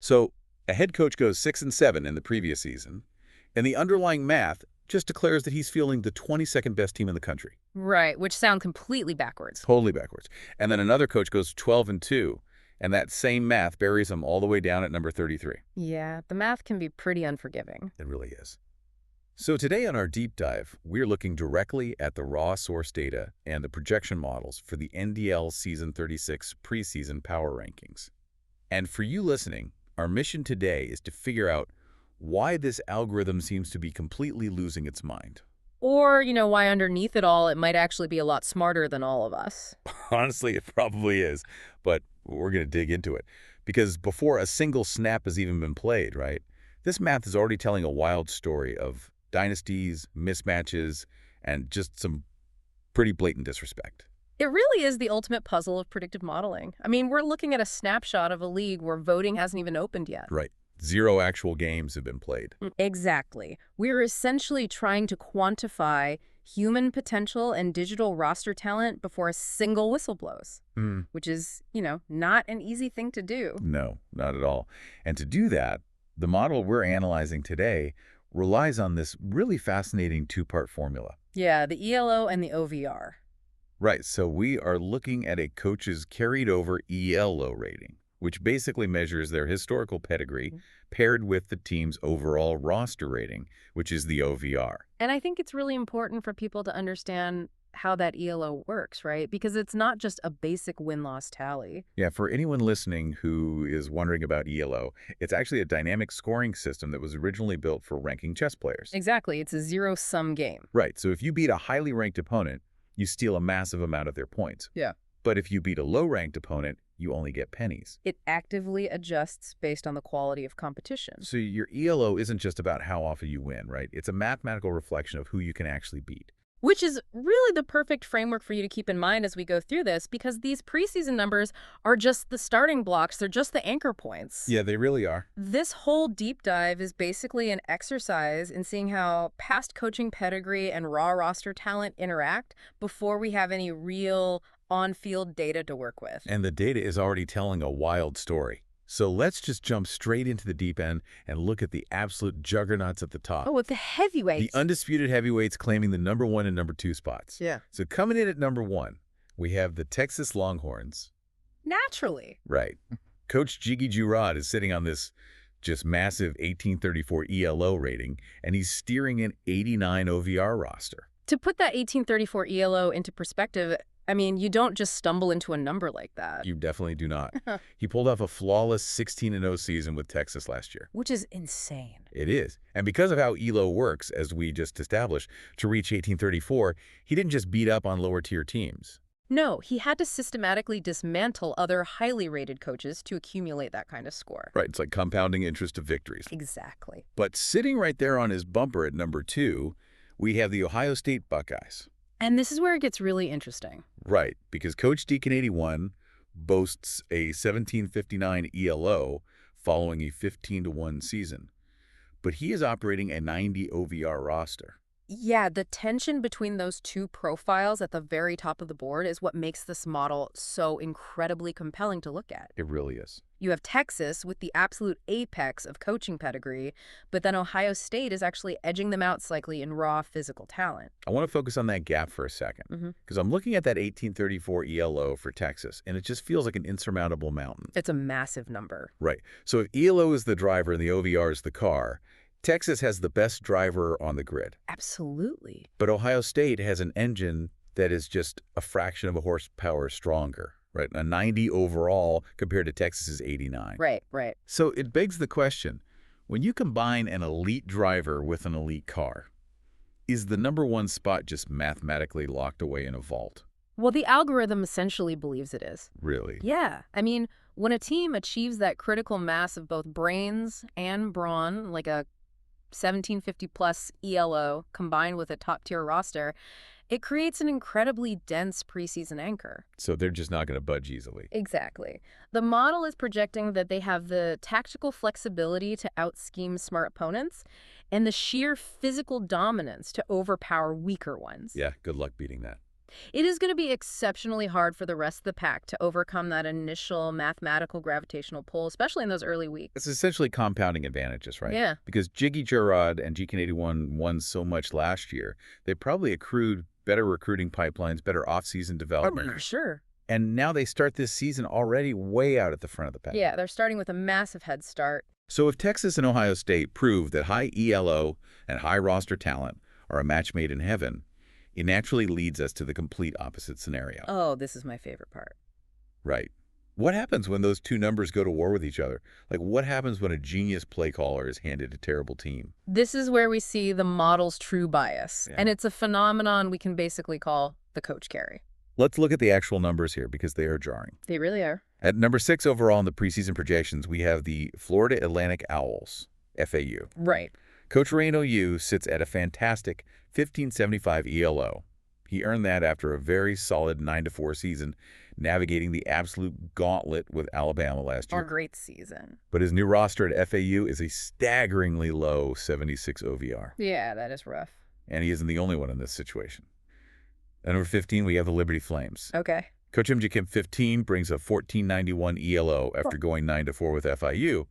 So a head coach goes 6-7 in the previous season, and the underlying math just declares that he's fielding the 22nd best team in the country. Right, which sound completely backwards. Totally backwards. And then another coach goes 12-2, and that same math buries him all the way down at number 33. Yeah, the math can be pretty unforgiving. It really is. So today on our deep dive, we're looking directly at the raw source data and the projection models for the NDL Season 36 Preseason Power Rankings. And for you listening, our mission today is to figure out why this algorithm seems to be completely losing its mind. Or, why underneath it all, it might actually be a lot smarter than all of us. Honestly, it probably is, but we're going to dig into it. Because before a single snap has even been played, right, this math is already telling a wild story of dynasties, mismatches, and just some pretty blatant disrespect. It really is the ultimate puzzle of predictive modeling. I mean, we're looking at a snapshot of a league where voting hasn't even opened yet. Right. 0 actual games have been played. Exactly. We're essentially trying to quantify human potential and digital roster talent before a single whistle blows, which is, not an easy thing to do. No, not at all. And to do that, the model we're analyzing today relies on this really fascinating two-part formula. Yeah, the ELO and the OVR. Right, so we are looking at a coach's carried-over ELO rating, which basically measures their historical pedigree paired with the team's overall roster rating, which is the OVR. And I think it's really important for people to understand how that ELO works, right? Because it's not just a basic win-loss tally. Yeah, for anyone listening who is wondering about ELO, it's actually a dynamic scoring system that was originally built for ranking chess players. Exactly. It's a zero-sum game. Right, so if you beat a highly ranked opponent, you steal a massive amount of their points. Yeah. But if you beat a low-ranked opponent, you only get pennies. It actively adjusts based on the quality of competition. So your ELO isn't just about how often you win, right? It's a mathematical reflection of who you can actually beat. Which is really the perfect framework for you to keep in mind as we go through this, because these preseason numbers are just the starting blocks. They're just the anchor points. Yeah, they really are. This whole deep dive is basically an exercise in seeing how past coaching pedigree and raw roster talent interact before we have any real on-field data to work with. And the data is already telling a wild story. So let's just jump straight into the deep end and look at the absolute juggernauts at the top. Oh, with the heavyweights. The undisputed heavyweights claiming the number 1 and number 2 spots. Yeah. So coming in at number 1, we have the Texas Longhorns. Naturally. Right. Coach Jiggy Jurad is sitting on this just massive 1834 ELO rating, and he's steering an 89 OVR roster. To put that 1834 ELO into perspective, I mean, you don't just stumble into a number like that. You definitely do not. He pulled off a flawless 16-0 season with Texas last year. Which is insane. It is. And because of how ELO works, as we just established, to reach 1834, he didn't just beat up on lower-tier teams. No, he had to systematically dismantle other highly rated coaches to accumulate that kind of score. Right, it's like compounding interest of victories. Exactly. But sitting right there on his bumper at number 2, we have the Ohio State Buckeyes. And this is where it gets really interesting. Right, because Coach Deacon 81 boasts a 1759 ELO following a 15-1 season. But he is operating a 90 OVR roster. Yeah, the tension between those two profiles at the very top of the board is what makes this model so incredibly compelling to look at. It really is. You have Texas with the absolute apex of coaching pedigree, but then Ohio State is actually edging them out slightly in raw physical talent. I want to focus on that gap for a second, because I'm looking at that 1834 ELO for Texas, and it just feels like an insurmountable mountain. It's a massive number. Right. So if ELO is the driver and the OVR is the car, Texas has the best driver on the grid. Absolutely. But Ohio State has an engine that is just a fraction of a horsepower stronger, right? A 90 overall compared to Texas's 89. Right, right. So it begs the question, when you combine an elite driver with an elite car, is the number 1 spot just mathematically locked away in a vault? Well, the algorithm essentially believes it is. Really? Yeah. I mean, when a team achieves that critical mass of both brains and brawn, like a 1750-plus ELO combined with a top-tier roster, it creates an incredibly dense preseason anchor. So they're just not going to budge easily. Exactly. The model is projecting that they have the tactical flexibility to out-scheme smart opponents and the sheer physical dominance to overpower weaker ones. Yeah, good luck beating that. It is going to be exceptionally hard for the rest of the pack to overcome that initial mathematical gravitational pull, especially in those early It's weeks. essentially compounding advantages, right? Yeah. Because Jiggy Gerard and GK81 won so much last year, they probably accrued better recruiting pipelines, better off-season development. For sure. And now they start this season already way out at the front of the pack. Yeah, they're starting with a massive head start. So if Texas and Ohio State prove that high ELO and high roster talent are a match made in heaven, it naturally leads us to the complete opposite scenario. Oh, this is my favorite part. Right. What happens when those two numbers go to war with each other? Like, what happens when a genius play caller is handed a terrible team? This is where we see the model's true bias, Yeah. and it's a phenomenon we can basically call the coach carry. Let's look at the actual numbers here because they are jarring. They really are. At number 6 overall in the preseason projections, we have the Florida Atlantic Owls, FAU. Right. Coach Rain OU sits at a fantastic 1575 ELO. He earned that after a very solid 9-4 season, navigating the absolute gauntlet with Alabama last Our year. great season. But his new roster at FAU is a staggeringly low 76 OVR. Yeah, that is rough. And he isn't the only one in this situation. At number 15, we have the Liberty Flames. Okay. Coach MJ Kim 15 brings a 1491 ELO after going 9-4 with FIU,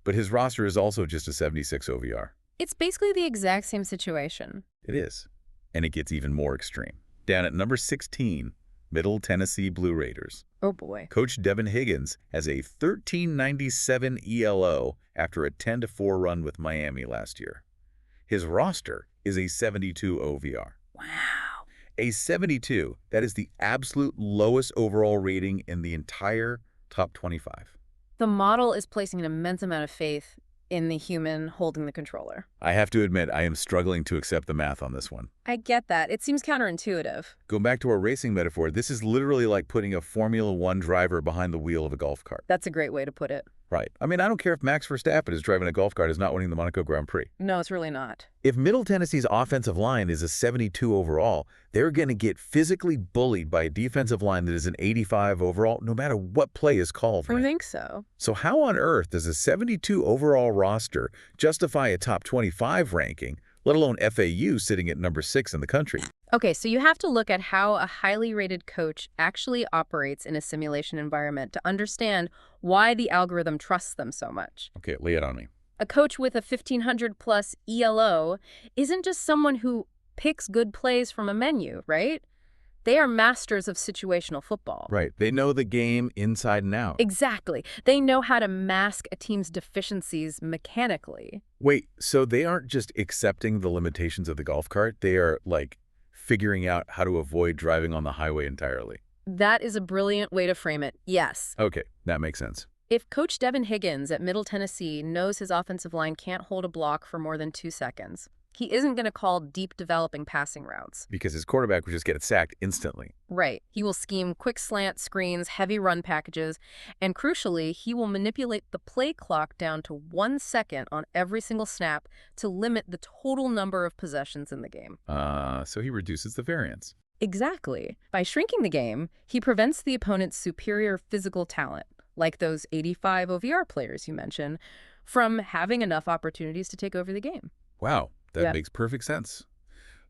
but his roster is also just a 76 OVR. It's basically the exact same situation. It is. And it gets even more extreme. Down at number 16, Middle Tennessee Blue Raiders. Oh, boy. Coach Devin Higgins has a 1397 ELO after a 10-4 run with Miami last year. His roster is a 72 OVR. Wow. A 72, that is the absolute lowest overall rating in the entire top 25. The model is placing an immense amount of faith in the human holding the controller. I have to admit, I am struggling to accept the math on this one. I get that. It seems counterintuitive. Going back to our racing metaphor, this is literally like putting a Formula One driver behind the wheel of a golf cart. That's a great way to put it. Right. I mean, I don't care if Max Verstappen is driving a golf cart is not winning the Monaco Grand Prix. No, it's really not. If Middle Tennessee's offensive line is a 72 overall, they're going to get physically bullied by a defensive line that is an 85 overall, no matter what play is called. I think so. So how on earth does a 72 overall roster justify a top 25 ranking, let alone FAU sitting at number 6 in the country? Okay, so you have to look at how a highly rated coach actually operates in a simulation environment to understand why the algorithm trusts them so much. Okay, lay it on me. A coach with a 1500 plus ELO isn't just someone who picks good plays from a menu, right? They are masters of situational football. Right. They know the game inside and out. Exactly. They know how to mask a team's deficiencies mechanically. Wait, so they aren't just accepting the limitations of the golf cart? They are, like, figuring out how to avoid driving on the highway entirely. That is a brilliant way to frame it, yes. Okay, that makes sense. If Coach Devin Higgins at Middle Tennessee knows his offensive line can't hold a block for more than 2 seconds, he isn't going to call deep developing passing routes. Because his quarterback would just get sacked instantly. Right. He will scheme quick slant screens, heavy run packages, and crucially, he will manipulate the play clock down to 1 second on every single snap to limit the total number of possessions in the game. So he reduces the variance. Exactly. By shrinking the game, he prevents the opponent's superior physical talent, like those 85 OVR players you mentioned, from having enough opportunities to take over the game. Wow, that makes perfect sense.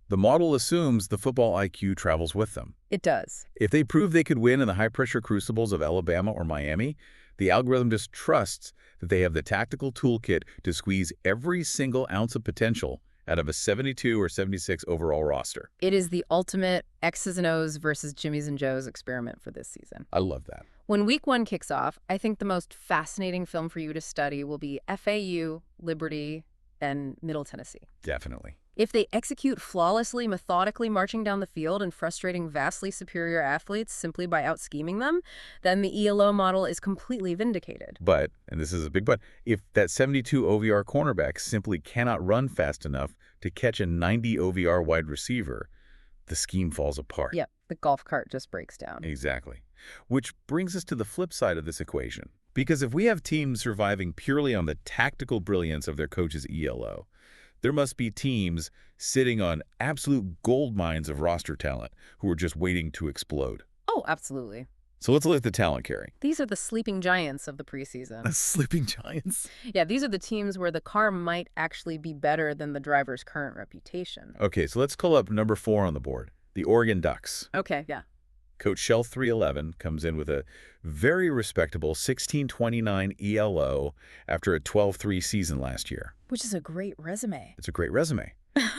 The model assumes the football IQ travels with them. It does. If they prove they could win in the high-pressure crucibles of Alabama or Miami, the algorithm just trusts that they have the tactical toolkit to squeeze every single ounce of potential out of a 72 or 76 overall roster. It is the ultimate X's and O's versus Jimmy's and Joe's experiment for this season. I love that. When week 1 kicks off, I think the most fascinating film for you to study will be FAU, Liberty, and Middle Tennessee. Definitely. If they execute flawlessly, methodically marching down the field and frustrating vastly superior athletes simply by out-scheming them, then the ELO model is completely vindicated. But, and this is a big but, if that 72 OVR cornerback simply cannot run fast enough to catch a 90 OVR wide receiver, the scheme falls apart. Yep, the golf cart just breaks down. Exactly. Which brings us to the flip side of this equation. Because if we have teams surviving purely on the tactical brilliance of their coach's ELO, there must be teams sitting on absolute gold mines of roster talent who are just waiting to explode. Oh, absolutely. So let's look at the talent carry. These are the sleeping giants of the preseason. The sleeping giants? Yeah, these are the teams where the car might actually be better than the driver's current reputation. Okay, so let's call up number 4 on the board. The Oregon Ducks. Okay, yeah. Coach Shell 311 comes in with a very respectable 1629 ELO after a 12-3 season last year. Which is a great resume. It's a great resume.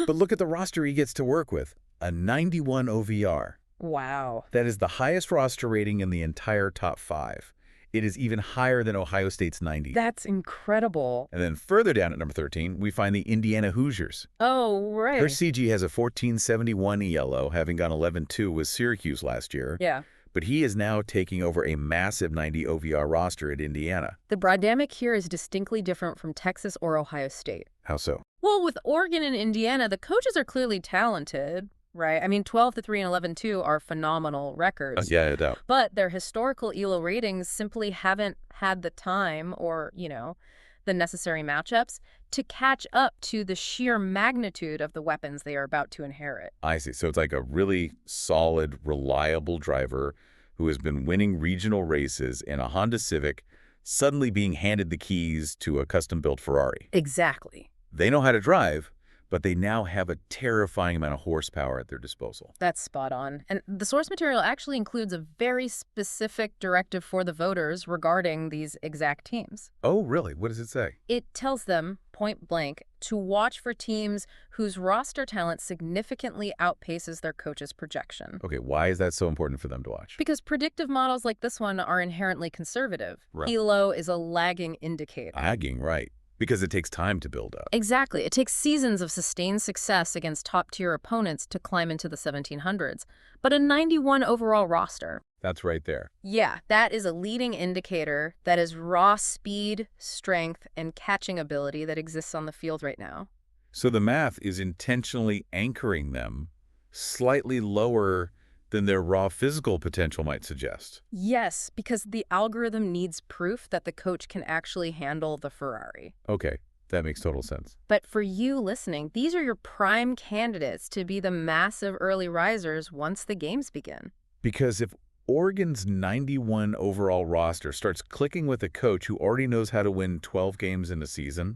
But look at the roster he gets to work with. A 91 OVR. Wow. That is the highest roster rating in the entire top 5. It is even higher than Ohio State's 90. That's incredible. And then further down at number 13, we find the Indiana Hoosiers. Oh, right. Their CG has a 1471 ELO, having gone 11-2 with Syracuse last year. Yeah. But he is now taking over a massive 90 OVR roster at Indiana. The dynamic here is distinctly different from Texas or Ohio State. How so? Well, with Oregon and Indiana, the coaches are clearly talented, right? I mean, 12-3 and 11-2 are phenomenal records. Yeah, I doubt. But their historical ELO ratings simply haven't had the time or, the necessary matchups to catch up to the sheer magnitude of the weapons they are about to inherit. I see. So it's like a really solid, reliable driver who has been winning regional races in a Honda Civic suddenly being handed the keys to a custom-built Ferrari. Exactly. They know how to drive, but they now have a terrifying amount of horsepower at their disposal. That's spot on. And the source material actually includes a very specific directive for the voters regarding these exact teams. Oh, really? What does it say? It tells them, point blank, to watch for teams whose roster talent significantly outpaces their coach's projection. Okay, why is that so important for them to watch? Because predictive models like this one are inherently conservative. Right. ELO is a lagging indicator. Lagging, right. Because it takes time to build up. Exactly. It takes seasons of sustained success against top-tier opponents to climb into the 1700s. But a 91 overall roster. That's right there. Yeah, that is a leading indicator that is raw speed, strength, and catching ability that exists on the field right now. So the math is intentionally anchoring them slightly lower than their raw physical potential might suggest. Yes, because the algorithm needs proof that the coach can actually handle the Ferrari. Okay, that makes total sense. But for you listening, these are your prime candidates to be the massive early risers once the games begin. Because if Oregon's 91 overall roster starts clicking with a coach who already knows how to win 12 games in a season,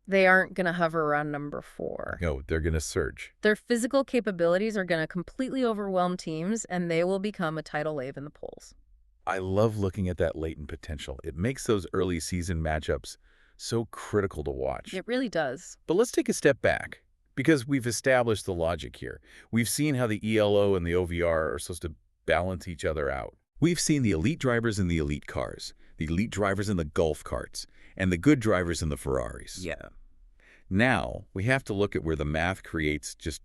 they aren't going to hover around number 4. no, they're going to surge. Their physical capabilities are going to completely overwhelm teams, and they will become a tidal wave in the polls. I love looking at that latent potential. It makes those early season matchups so critical to watch. It really does. But let's take a step back, because we've established the logic here. We've seen how the ELO and the OVR are supposed to balance each other out. We've seen the elite drivers in the elite cars, the elite drivers in the golf carts, and the good drivers in the Ferraris. Yeah. Now, we have to look at where the math creates just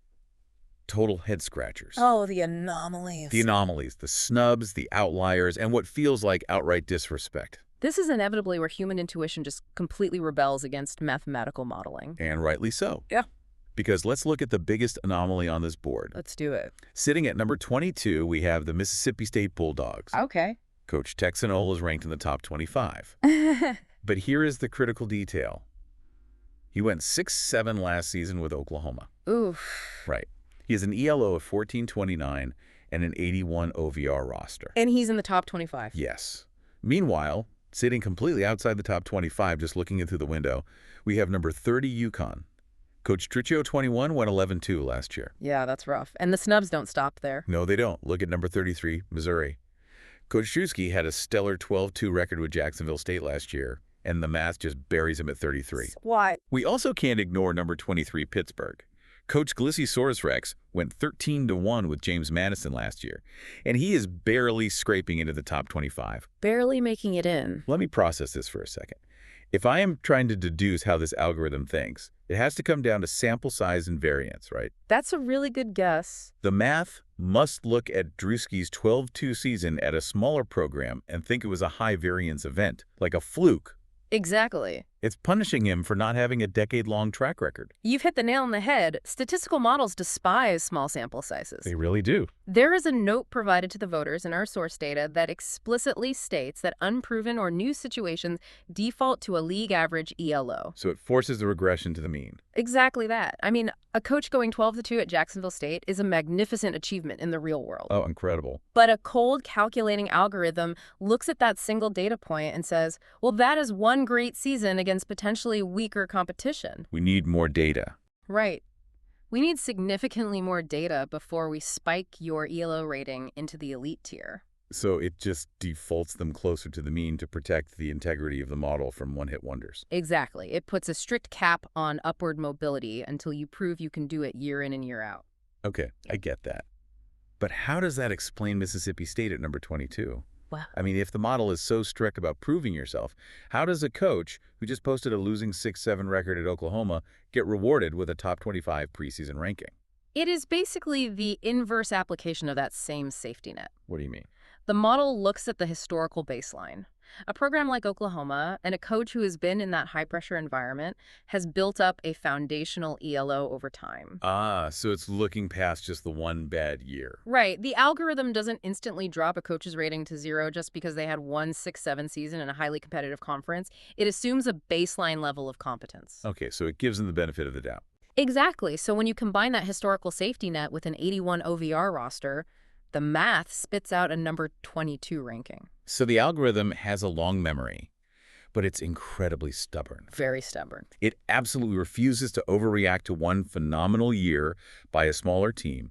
total head-scratchers. Oh, the anomalies. The anomalies, the snubs, the outliers, and what feels like outright disrespect. This is inevitably where human intuition just completely rebels against mathematical modeling. And rightly so. Yeah. Because let's look at the biggest anomaly on this board. Let's do it. Sitting at number 22, we have the Mississippi State Bulldogs. Okay. Coach Texanol is ranked in the top 25. But here is the critical detail. He went 6-7 last season with Oklahoma. Oof. Right. He has an ELO of 1429 and an 81 OVR roster. And he's in the top 25. Yes. Meanwhile, sitting completely outside the top 25, just looking in through the window, we have number 30 UConn. Coach Triccio 21 went 11-2 last year. Yeah, that's rough. And the snubs don't stop there. No, they don't. Look at number 33, Missouri. Coach Shusky had a stellar 12-2 record with Jacksonville State last year, and the math just buries him at 33. Why? We also can't ignore number 23, Pittsburgh. Coach Glissiosaurus Rex went 13-1 with James Madison last year, and he is barely scraping into the top 25. Barely making it in. Let me process this for a second. If I am trying to deduce how this algorithm thinks, it has to come down to sample size and variance, right? That's a really good guess. The math must look at Drewski's 12-2 season at a smaller program and think it was a high-variance event, like a fluke. Exactly. It's punishing him for not having a decade-long track record. You've hit the nail on the head. Statistical models despise small sample sizes. They really do. There is a note provided to the voters in our source data that explicitly states that unproven or new situations default to a league average ELO. So it forces the regression to the mean. Exactly that. I mean, a coach going 12-2 at Jacksonville State is a magnificent achievement in the real world. Oh, incredible. But a cold calculating algorithm looks at that single data point and says, well, that is one great season against potentially weaker competition. We need more data. Right. We need significantly more data before we spike your ELO rating into the elite tier. So it just defaults them closer to the mean to protect the integrity of the model from one-hit wonders. Exactly. It puts a strict cap on upward mobility until you prove you can do it year in and year out. Okay, I get that. But how does that explain Mississippi State at number 22? Wow. I mean, if the model is so strict about proving yourself, how does a coach who just posted a losing 6-7 record at Oklahoma get rewarded with a top 25 preseason ranking? It is basically the inverse application of that same safety net. What do you mean? The model looks at the historical baseline. A program like Oklahoma and a coach who has been in that high-pressure environment has built up a foundational ELO over time. Ah, so it's looking past just the one bad year. Right. The algorithm doesn't instantly drop a coach's rating to 0 just because they had one 6-7 season in a highly competitive conference. It assumes a baseline level of competence. Okay, so it gives them the benefit of the doubt. Exactly. So when you combine that historical safety net with an 81 OVR roster, the math spits out a number 22 ranking. So the algorithm has a long memory, but it's incredibly stubborn. Very stubborn. It absolutely refuses to overreact to one phenomenal year by a smaller team,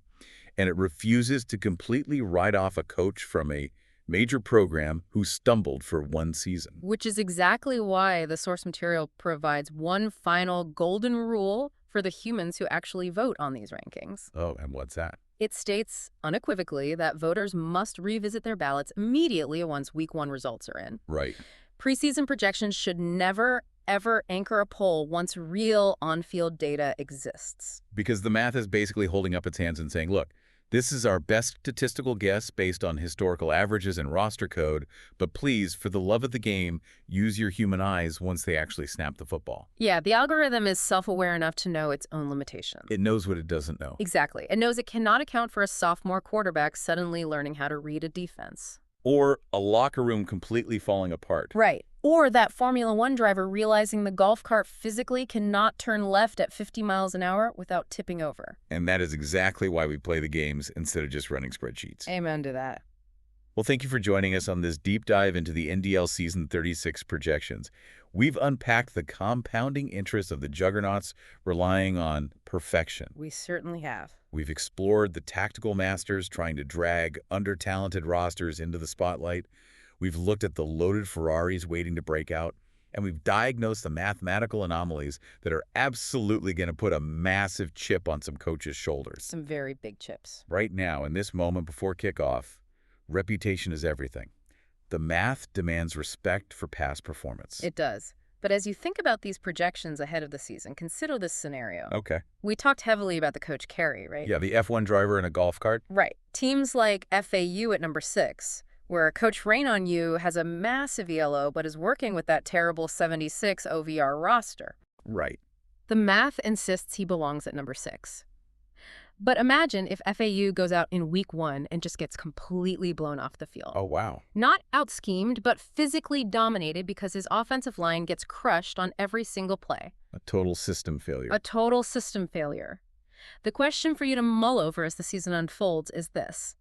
and it refuses to completely write off a coach from a major program who stumbled for one season. Which is exactly why the source material provides one final golden rule for the humans who actually vote on these rankings. Oh, and what's that? It states unequivocally that voters must revisit their ballots immediately once Week 1 results are in. Right. Preseason projections should never, ever anchor a poll once real on-field data exists. Because the math is basically holding up its hands and saying, look, this is our best statistical guess based on historical averages and roster code, but please, for the love of the game, use your human eyes once they actually snap the football. Yeah, the algorithm is self-aware enough to know its own limitations. It knows what it doesn't know. Exactly. It knows it cannot account for a sophomore quarterback suddenly learning how to read a defense. Or a locker room completely falling apart. Right. Or that Formula One driver realizing the golf cart physically cannot turn left at 50 miles an hour without tipping over. And that is exactly why we play the games instead of just running spreadsheets. Amen to that. Well, thank you for joining us on this deep dive into the NDL Season 36 projections. We've unpacked the compounding interest of the juggernauts relying on perfection. We certainly have. We've explored the tactical masters trying to drag under-talented rosters into the spotlight. We've looked at the loaded Ferraris waiting to break out. And we've diagnosed the mathematical anomalies that are absolutely going to put a massive chip on some coaches' shoulders. Some very big chips. Right now, in this moment before kickoff, reputation is everything. The math demands respect for past performance. It does. But as you think about these projections ahead of the season, consider this scenario. Okay. We talked heavily about the coach carry, right? Yeah, the F1 driver in a golf cart. Right. Teams like FAU at number 6, where Coach Rain on You has a massive ELO but is working with that terrible 76 OVR roster. Right. The math insists he belongs at number 6. But imagine if FAU goes out in Week 1 and just gets completely blown off the field. Oh, wow. Not out-schemed, but physically dominated because his offensive line gets crushed on every single play. A total system failure. A total system failure. The question for you to mull over as the season unfolds is this.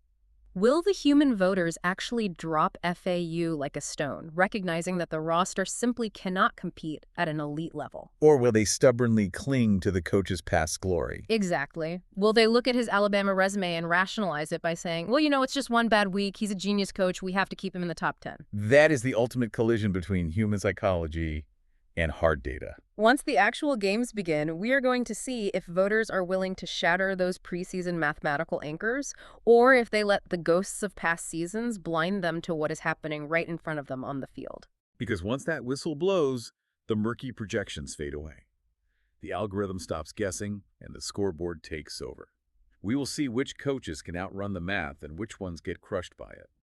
Will the human voters actually drop FAU like a stone, recognizing that the roster simply cannot compete at an elite level? Or will they stubbornly cling to the coach's past glory? Exactly. Will they look at his Alabama resume and rationalize it by saying, well, you know, it's just one bad week. He's a genius coach. We have to keep him in the top 10. That is the ultimate collision between human psychology and hard data. Once the actual games begin, we are going to see if voters are willing to shatter those preseason mathematical anchors, or if they let the ghosts of past seasons blind them to what is happening right in front of them on the field. Because once that whistle blows, the murky projections fade away. The algorithm stops guessing, and the scoreboard takes over. We will see which coaches can outrun the math and which ones get crushed by it.